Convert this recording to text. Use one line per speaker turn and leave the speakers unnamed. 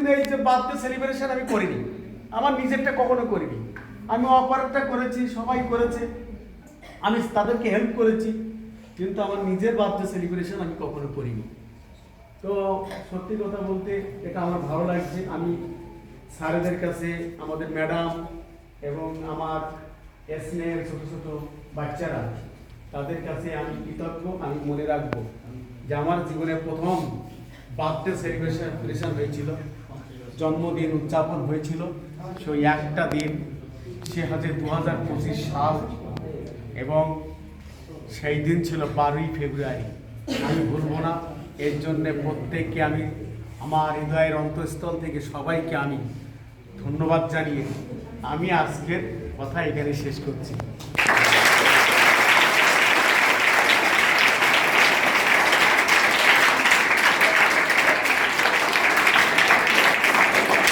কোনোদিন এই যে বার্থডে সেলিব্রেশন আমি করিনি, আমার নিজেরটা কখনো করিনি। আমি অপারেটটা করেছি, সবাই করেছে, আমি তাদেরকে হেল্প করেছি, কিন্তু আমার নিজের বার্থডে সেলিব্রেশন আমি কখনো করিনি। তো সত্যি কথা বলতে এটা আমার ভালো লাগছে। আমি স্যারেদের কাছে, আমাদের ম্যাডাম এবং আমার স্নেহের ছোট ছোট বাচ্চারা, তাদের কাছে আমি কৃতজ্ঞ। আমি মনে রাখবো যে আমার জীবনে প্রথম বার্থডে সেলিব্রেশন হয়েছিল, জন্মদিন উদযাপন হয়েছিল সেই একটা দিন, সে হচ্ছে 2025 সাল, এবং সেই দিন ছিল 12ই ফেব্রুয়ারি। আমি ভুলবো না। এর জন্যে প্রত্যেককে আমি আমার হৃদয়ের অন্তঃস্থল থেকে সবাইকে আমি ধন্যবাদ জানিয়ে আমি আজকের কথা এখানে শেষ করছি।